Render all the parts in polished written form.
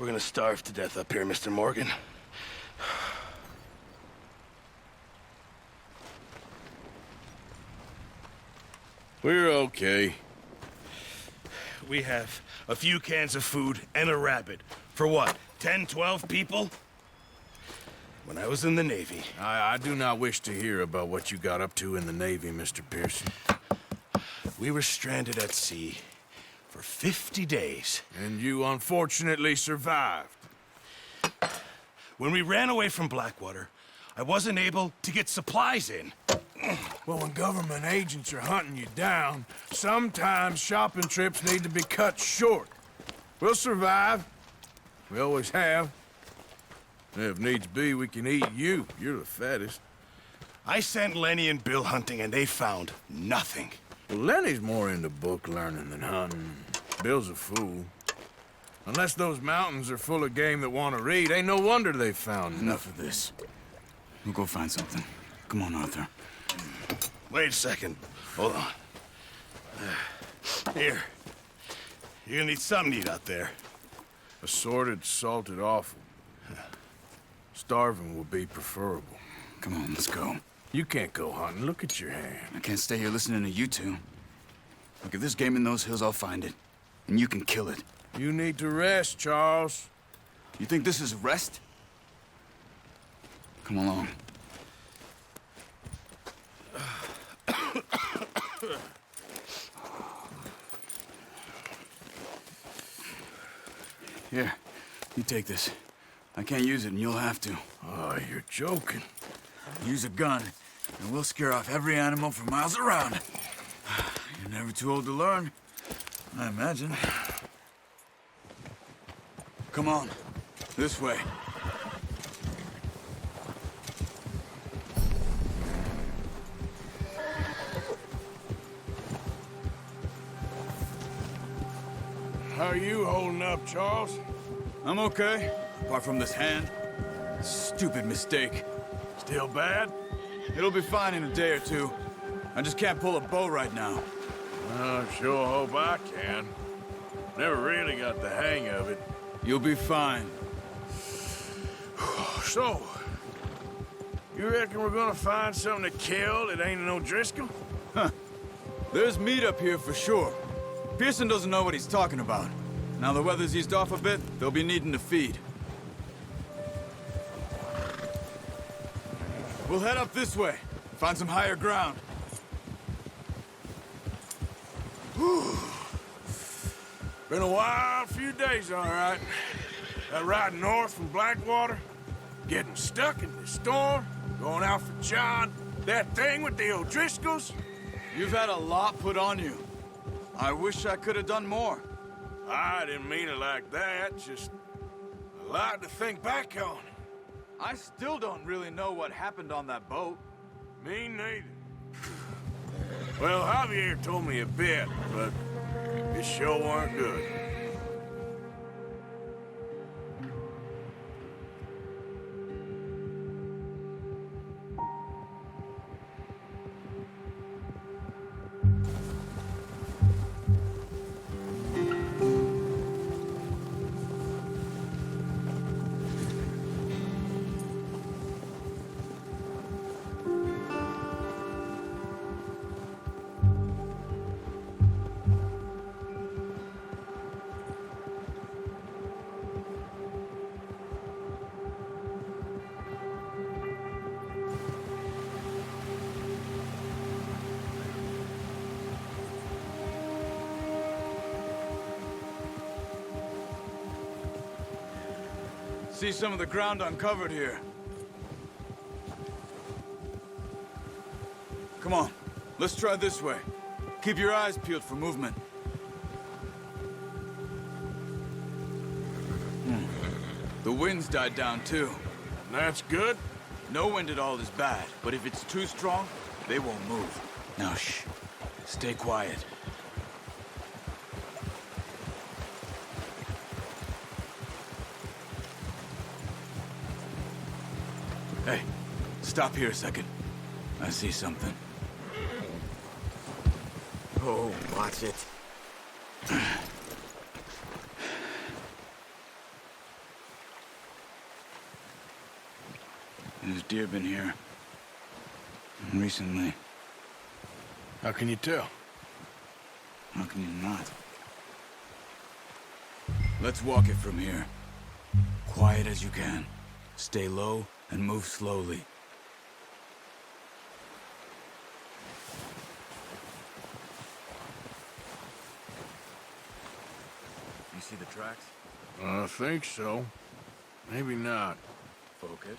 We're gonna starve to death up here, Mr. Morgan. We're okay. We have a few cans of food and a rabbit. For what, 10, 12 people? When I was in the Navy... I do not wish to hear about what you got up to in the Navy, Mr. Pearson. We were stranded at sea for 50 days. And you unfortunately survived. When we ran away from Blackwater, I wasn't able to get supplies in. Well, when government agents are hunting you down, sometimes shopping trips need to be cut short. We'll survive. We always have. If needs be, we can eat you. You're the fattest. I sent Lenny and Bill hunting, and they found nothing. Well, Lenny's more into book learning than hunting. Bill's a fool. Unless those mountains are full of game that want to read, ain't no wonder they found Enough of this. We'll go find something. Come on, Arthur. Wait a second. Hold on. Here. You're gonna need something to eat out there. Assorted, salted offal. Starving will be preferable. Come on, let's go. You can't go hunting. Look at your hand. I can't stay here listening to you two. Look, if there's game in those hills, I'll find it. And you can kill it. You need to rest, Charles. You think this is rest? Come along. Here, you take this. I can't use it, and you'll have to. Oh, you're joking. Use a gun, and we'll scare off every animal for miles around. You're never too old to learn, I imagine. Come on, this way. How are you holding up, Charles? I'm okay, apart from this hand. Stupid mistake. Still bad? It'll be fine in a day or two. I just can't pull a bow right now. I sure hope I can. Never really got the hang of it. You'll be fine. So, you reckon we're gonna find something to kill that ain't no Driscoll? There's meat up here for sure. Pearson doesn't know what he's talking about. Now the weather's eased off a bit, they'll be needing to feed. We'll head up this way. Find some higher ground. Whew. Been a wild few days, all right. That ride north from Blackwater, getting stuck in the storm, going out for John, that thing with the O'Driscolls. You've had a lot put on you. I wish I could have done more. I didn't mean it like that, just a lot to think back on. I still don't really know what happened on that boat. Me neither. Well, Javier told me a bit, but it sure weren't good. See some of the ground uncovered here. Come on, let's try this way. Keep your eyes peeled for movement. The wind's died down too. That's good. No wind at all is bad, but if it's too strong, they won't move. Now shh, stay quiet. Hey, stop here a second. I see something. Oh, watch it. There's deer been here. Recently. How can you tell? How can you not? Let's walk it from here. Quiet as you can. Stay low and move slowly. You see the tracks? I think so. Maybe not. Focus.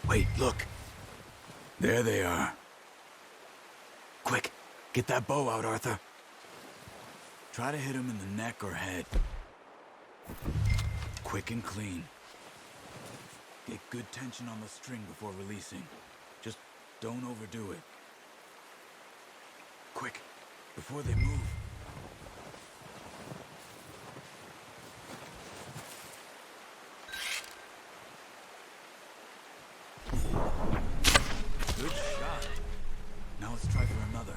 Wait, look. There they are. Quick, get that bow out, Arthur. Try to hit him in the neck or head. Quick and clean. Get good tension on the string before releasing. Just don't overdo it. Quick, before they move. Good shot. Now let's try for another.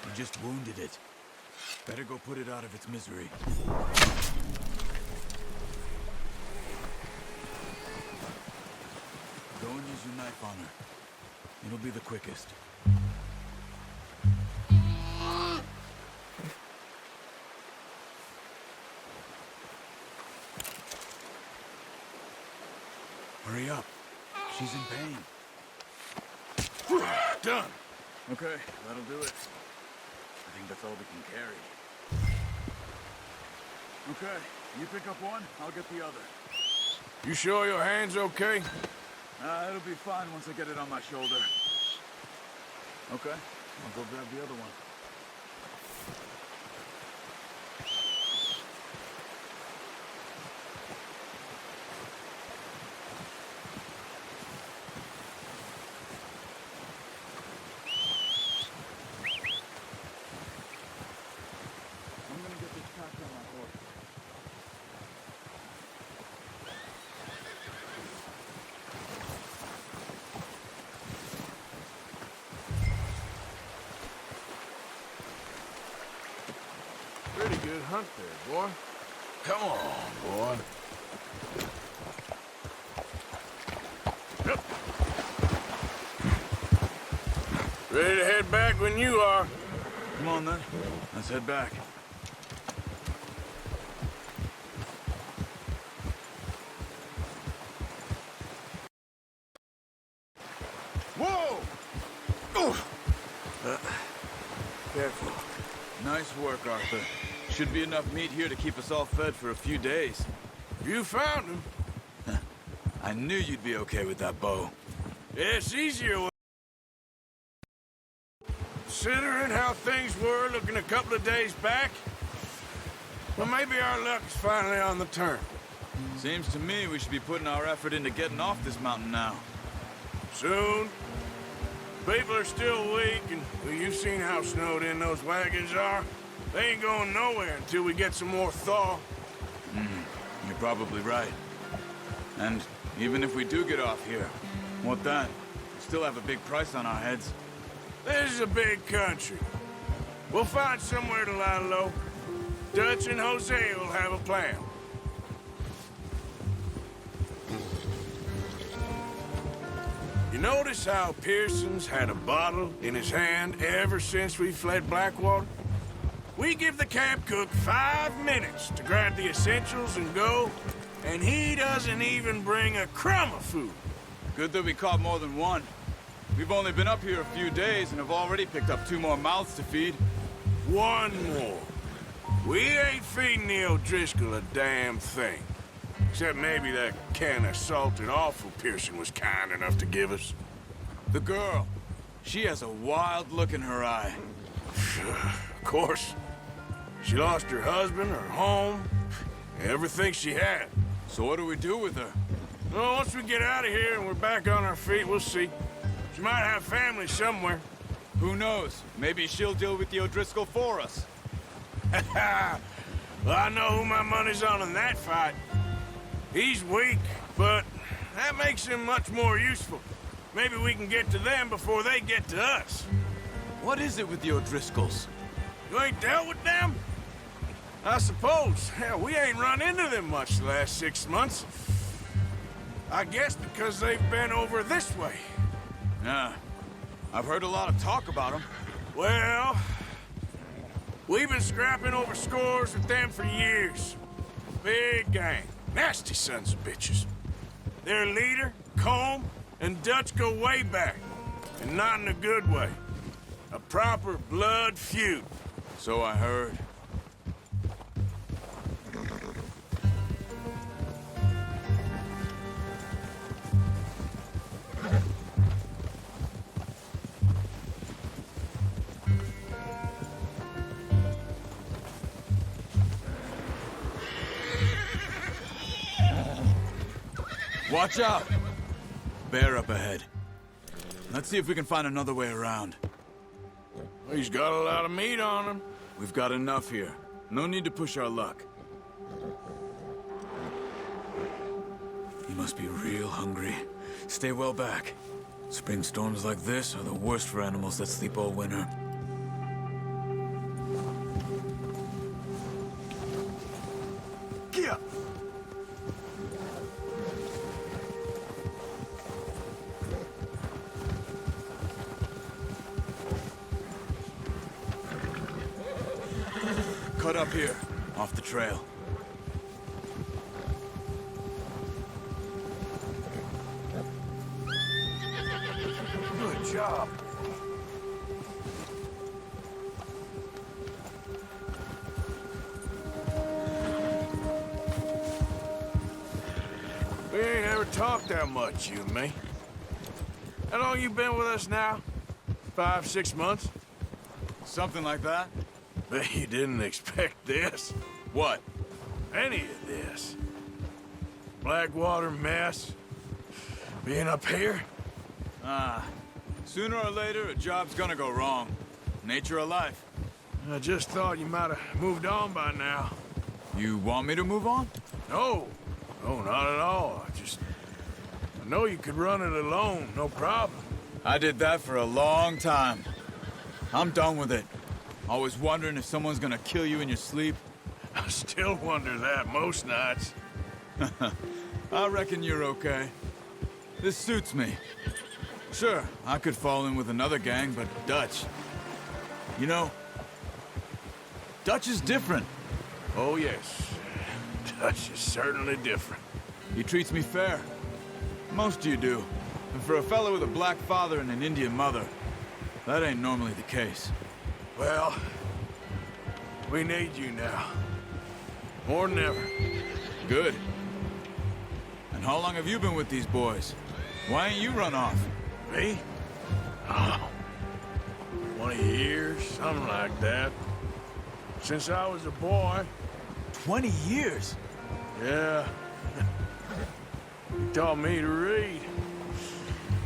You just wounded it. Better go put it out of its misery. Go and use your knife on her. It'll be the quickest. Hurry up. She's in pain. Done. Okay, that'll do it. I think that's all we can carry. Okay, you pick up one, I'll get the other. You sure your hand's okay? It'll be fine once I get it on my shoulder. Okay, I'll go grab the other one. I'm gonna get this pack on my horse. Pretty good hunt there, boy. Come on, boy. Yep. Ready to head back when you are. Come on then, let's head back. Whoa! Oh. Careful. Nice work, Arthur. Should be enough meat here to keep us all fed for a few days. You found him. I knew you'd be okay with that bow. Yeah, it's easier. Considering how things were looking a couple of days back, well, maybe our luck's finally on the turn. Seems to me we should be putting our effort into getting off this mountain now. Soon. People are still weak, and well, you've seen how snowed in those wagons are. They ain't going nowhere until we get some more thaw. You're probably right. And even if we do get off here, what then? We still have a big price on our heads. This is a big country. We'll find somewhere to lie low. Dutch and Jose will have a plan. You notice how Pearson's had a bottle in his hand ever since we fled Blackwater? We give the camp cook 5 minutes to grab the essentials and go, and he doesn't even bring a crumb of food. Good that we caught more than one. We've only been up here a few days and have already picked up 2 more mouths to feed. 1 more. We ain't feeding the O'Driscoll a damn thing. Except maybe that can of salted offal Pearson was kind enough to give us. The girl. She has a wild look in her eye. Of course. She lost her husband, her home, everything she had. So what do we do with her? Well, once we get out of here and we're back on our feet, we'll see. She might have family somewhere. Who knows? Maybe she'll deal with the O'Driscoll for us. Well, I know who my money's on in that fight. He's weak, but that makes him much more useful. Maybe we can get to them before they get to us. What is it with the O'Driscolls? You ain't dealt with them? I suppose. Hell, we ain't run into them much the last 6 months. I guess because they've been over this way. Yeah. I've heard a lot of talk about them. Well, we've been scrapping over scores with them for years. Big gang. Nasty sons of bitches. Their leader, Combe, and Dutch go way back. And not in a good way. A proper blood feud. So I heard. Watch out! Bear up ahead. Let's see if we can find another way around. Well, he's got a lot of meat on him. We've got enough here. No need to push our luck. He must be real hungry. Stay well back. Spring storms like this are the worst for animals that sleep all winter. Get up! Cut up here, off the trail. Good job. We ain't ever talked that much, you and me. How long you been with us now? 5, 6 months? Something like that? Bet you didn't expect this. What? Any of this. Blackwater mess. Being up here? Sooner or later, a job's gonna go wrong. Nature of life. I just thought you might have moved on by now. You want me to move on? No. No, not at all. I know you could run it alone, no problem. I did that for a long time. I'm done with it. Always wondering if someone's gonna kill you in your sleep. I still wonder that most nights. I reckon you're okay. This suits me. Sure, I could fall in with another gang, but Dutch... You know, Dutch is different. Oh, yes. Dutch is certainly different. He treats me fair. Most of you do. And for a fellow with a black father and an Indian mother, that ain't normally the case. Well, we need you now. More than ever. Good. And how long have you been with these boys? Why ain't you run off? Me? Oh, 20 years, something like that. Since I was a boy. 20 years? Yeah, He taught me to read.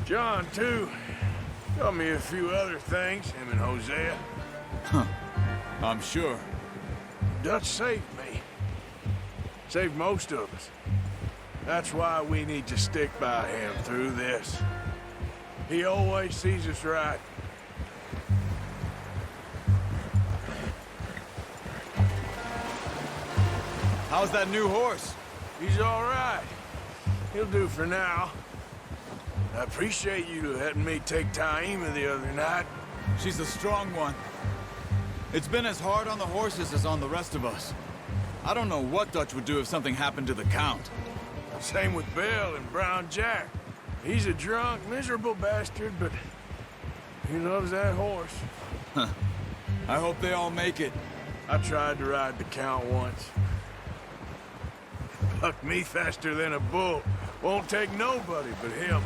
John, too. Taught me a few other things, him and Hosea. I'm sure. Dutch saved me. Saved most of us. That's why we need to stick by him through this. He always sees us right. How's that new horse? He's all right. He'll do for now. I appreciate you letting me take Taima the other night. She's a strong one. It's been as hard on the horses as on the rest of us. I don't know what Dutch would do if something happened to the Count. Same with Bill and Brown Jack. He's a drunk, miserable bastard, but he loves that horse. I hope they all make it. I tried to ride the Count once. Bucked me faster than a bull. Won't take nobody but him.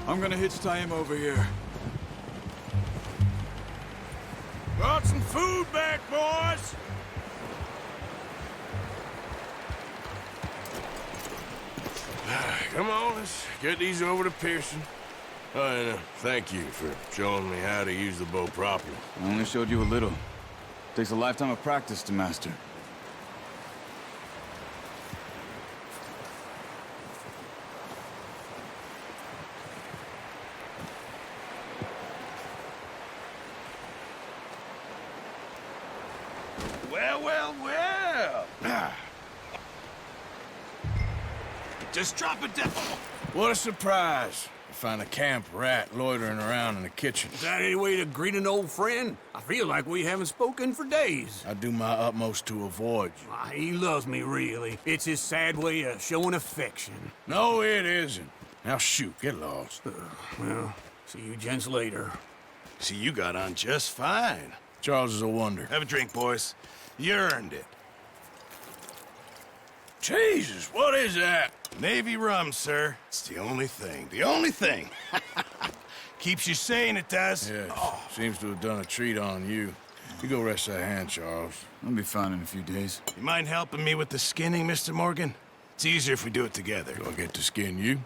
I'm gonna hitch Taima over here. Brought some food back, boys! Come on, let's get these over to Pearson. Oh, and thank you for showing me how to use the bow properly. I only showed you a little. Takes a lifetime of practice to master. Well. Just drop it down. What a surprise. To find a camp rat loitering around in the kitchen. Is that any way to greet an old friend? I feel like we haven't spoken for days. I do my utmost to avoid you. He loves me, really. It's his sad way of showing affection. No, it isn't. Now shoot, get lost. Well, see you gents later. See, you got on just fine. Charles is a wonder. Have a drink, boys. You earned it. Jesus, what is that? Navy rum, sir. It's the only thing. The only thing. Keeps you sane, it does. Yes, seems to have done a treat on you. You go rest that hand, Charles. I'll be fine in a few days. You mind helping me with the skinning, Mr. Morgan? It's easier if we do it together. Do I get to skin you?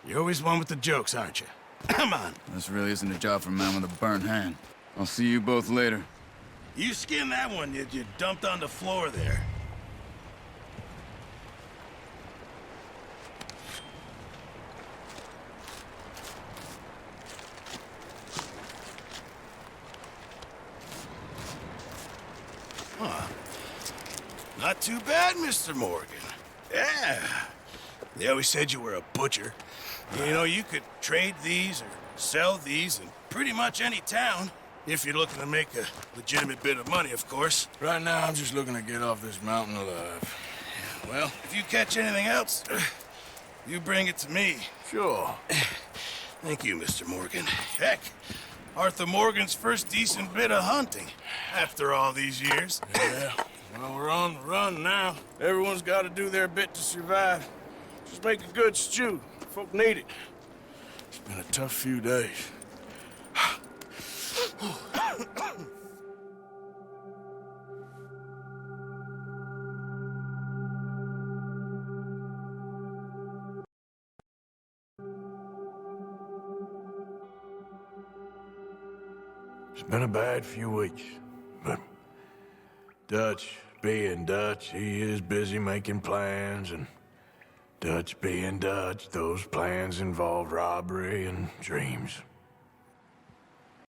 You're always one with the jokes, aren't you? Come on. This really isn't a job for a man with a burnt hand. I'll see you both later. You skin that one you dumped on the floor there. Not too bad, Mr. Morgan. Yeah. They always said you were a butcher. You know, you could trade these or sell these in pretty much any town. If you're looking to make a legitimate bit of money, of course. Right now, I'm just looking to get off this mountain alive. Well, if you catch anything else, you bring it to me. Sure. Thank you, Mr. Morgan. Heck, Arthur Morgan's first decent bit of hunting after all these years. Yeah. Well, we're on the run now. Everyone's got to do their bit to survive. Just make a good stew. Folk need it. It's been a tough few days. It's been a bad few weeks, but Dutch being Dutch, he is busy making plans, and Dutch being Dutch, those plans involve robbery and dreams.